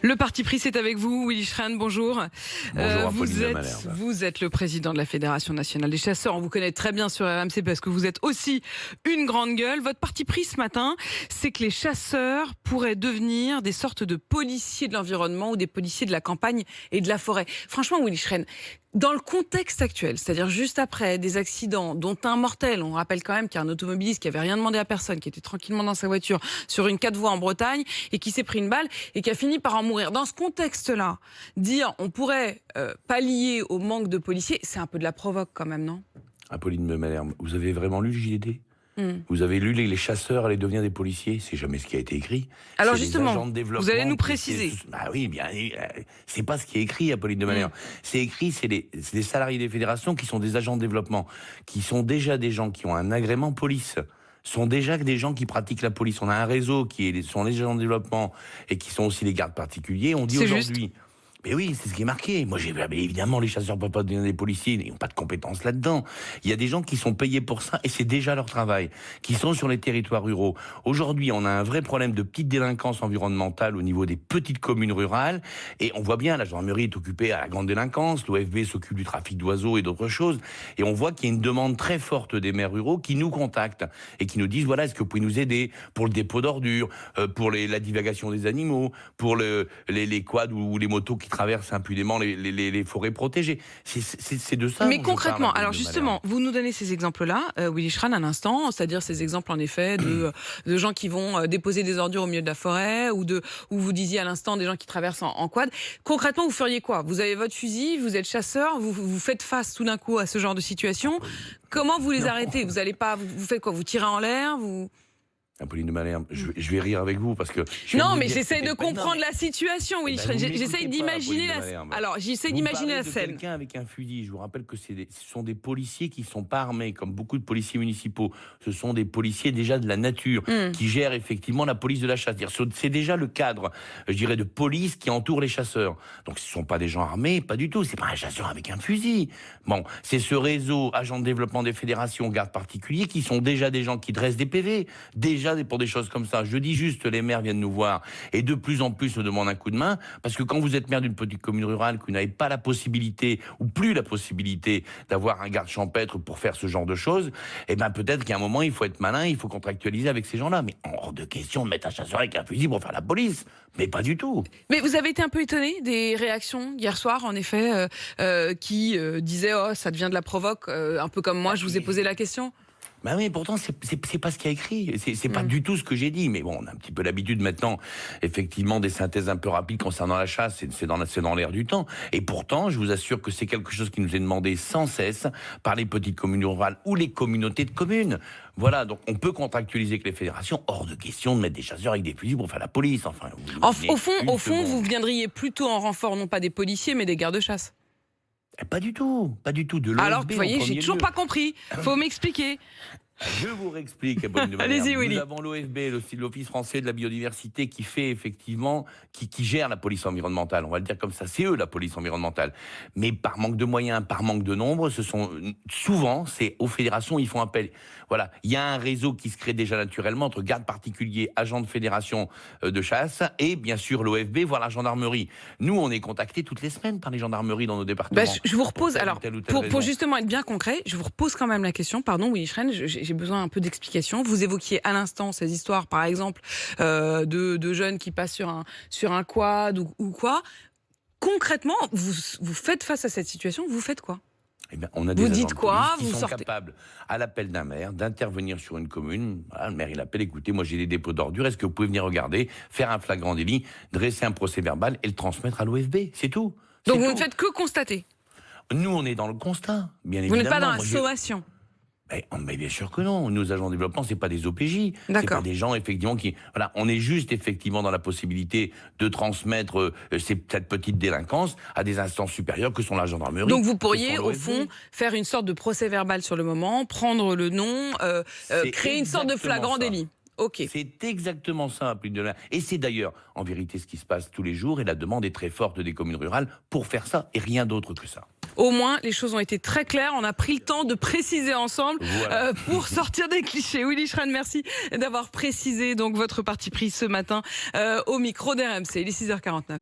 Le parti pris, c'est avec vous, Willy Schren, bonjour. Bonjour, Vous êtes le président de la Fédération nationale des chasseurs. On vous connaît très bien sur RMC parce que vous êtes aussi une grande gueule. Votre parti pris ce matin, c'est que les chasseurs pourraient devenir des sortes de policiers de l'environnement ou des policiers de la campagne et de la forêt. Franchement, Willy Schren, dans le contexte actuel, c'est-à-dire juste après des accidents, dont un mortel, on rappelle quand même qu'il y a un automobiliste qui avait rien demandé à personne, qui était tranquillement dans sa voiture sur une 4 voies en Bretagne et qui s'est pris une balle et qui a fini par en mourir. Dans ce contexte-là, dire on pourrait pallier au manque de policiers, c'est un peu de la provoque quand même, non? Apolline de Malherbe, vous avez vraiment lu le JDD? Vous avez lu les chasseurs allaient devenir des policiers? C'est jamais ce qui a été écrit. Alors justement, vous allez nous préciser. Ah oui, bien, c'est pas ce qui est écrit, Apolline de Malherbe. C'est écrit, c'est des salariés des fédérations qui sont des agents de développement, qui sont déjà des gens qui ont un agrément police, sont déjà des gens qui pratiquent la police. On a un réseau sont les agents de développement et qui sont aussi les gardes particuliers. On dit aujourd'hui... Mais oui, c'est ce qui est marqué. Moi, évidemment, les chasseurs ne peuvent pas devenir des policiers, ils n'ont pas de compétences là-dedans. Il y a des gens qui sont payés pour ça, et c'est déjà leur travail, qui sont sur les territoires ruraux. Aujourd'hui, on a un vrai problème de petite délinquance environnementale au niveau des petites communes rurales, et on voit bien, la gendarmerie est occupée à la grande délinquance, l'OFB s'occupe du trafic d'oiseaux et d'autres choses, et on voit qu'il y a une demande très forte des maires ruraux qui nous contactent, et qui nous disent, voilà, est-ce que vous pouvez nous aider pour le dépôt d'ordures, pour la divagation des animaux, pour les quads ou les motos qui traversent impunément les forêts protégées. C'est de ça. Mais concrètement, alors justement, vous nous donnez ces exemples-là, Willy Schren, à l'instant, c'est-à-dire ces exemples en effet de gens qui vont déposer des ordures au milieu de la forêt, ou vous disiez à l'instant des gens qui traversent en quad. Concrètement, vous feriez quoi? Vous avez votre fusil, vous êtes chasseur, vous faites face tout d'un coup à ce genre de situation. Comment vous les arrêtez? Vous allez pas, vous faites quoi? Vous tirez en l'air? Apolline de Malherbe, je vais rire avec vous parce que... Non, mais j'essaye de comprendre la situation, Willy Schren. J'essaye d'imaginer la scène. Quelqu'un avec un fusil, je vous rappelle que ce sont des policiers qui ne sont pas armés, comme beaucoup de policiers municipaux. Ce sont des policiers déjà de la nature, qui gèrent effectivement la police de la chasse. C'est déjà le cadre, je dirais, de police qui entoure les chasseurs. Donc ce ne sont pas des gens armés, pas du tout. C'est pas un chasseur avec un fusil. Bon, c'est ce réseau, agents de développement des fédérations, gardes particuliers, qui sont déjà des gens qui dressent des PV, déjà pour des choses comme ça. Je dis juste, les maires viennent nous voir et de plus en plus se demandent un coup de main, parce que quand vous êtes maire d'une petite commune rurale, que vous n'avez pas la possibilité, ou plus la possibilité, d'avoir un garde champêtre pour faire ce genre de choses, eh ben peut-être qu'à un moment, il faut être malin, il faut contractualiser avec ces gens-là. Mais hors de question de mettre un chasseur avec un fusil pour faire la police. Mais pas du tout. Mais vous avez été un peu étonné des réactions hier soir, en effet, qui disaient « Oh, ça devient de la provoque », un peu comme moi, je vous ai posé la question. Ben oui, pourtant, c'est pas ce qu'il y a écrit. C'est pas du tout ce que j'ai dit. Mais bon, on a un petit peu l'habitude maintenant, effectivement, des synthèses un peu rapides concernant la chasse. C'est dans l'air du temps. Et pourtant, je vous assure que c'est quelque chose qui nous est demandé sans cesse par les petites communes rurales ou les communautés de communes. Voilà, donc on peut contractualiser avec les fédérations. Hors de question de mettre des chasseurs avec des fusils pour faire la police. Enfin, au fond, vous viendriez plutôt en renfort, non pas des policiers, mais des gardes-chasse. Pas du tout, pas du tout. Alors, vous voyez, j'ai toujours pas compris. Faut m'expliquer. Je vous réexplique. Allez-y, Willy. Nous avons l'OFB, l'Office français de la biodiversité, qui fait effectivement, qui gère la police environnementale. On va le dire comme ça. C'est eux la police environnementale. Mais par manque de moyens, par manque de nombre, c'est aux fédérations, ils font appel. Voilà. Il y a un réseau qui se crée déjà naturellement entre gardes particuliers, agents de fédération de chasse et bien sûr l'OFB, voire la gendarmerie. Nous, on est contactés toutes les semaines par les gendarmeries dans nos départements. Je vous repose, alors, pour justement être bien concret, je vous repose quand même la question. Pardon, Willy Schren, j'ai besoin un peu d'explications. Vous évoquiez à l'instant ces histoires, par exemple, de jeunes qui passent sur un quad ou quoi. Concrètement, vous faites face à cette situation, vous faites quoi? Eh bien, on a des agents de police qui sont capables, à l'appel d'un maire, d'intervenir sur une commune. Voilà, le maire, il appelle, écoutez, moi j'ai des dépôts d'ordures, est-ce que vous pouvez venir regarder, faire un flagrant délit, dresser un procès verbal et le transmettre à l'OFB, c'est tout. Donc vous ne faites que constater? Nous, on est dans le constat, bien évidemment. Vous n'êtes pas dans la sommation? Mais bien sûr que non. Nos agents de développement, c'est pas des OPJ. C'est pas des gens, effectivement, qui... Voilà, on est juste, effectivement, dans la possibilité de transmettre cette petite délinquance à des instances supérieures que sont la gendarmerie. Donc vous pourriez, au fond, faire une sorte de procès verbal sur le moment, prendre le nom, créer une sorte de flagrant délit. Okay. C'est exactement ça. Et c'est d'ailleurs, en vérité, ce qui se passe tous les jours. Et la demande est très forte des communes rurales pour faire ça, et rien d'autre que ça. Au moins, les choses ont été très claires. On a pris le temps de préciser ensemble pour sortir des clichés. Willy Schrein, merci d'avoir précisé donc votre parti pris ce matin au micro d'RMC. Il est 6h49.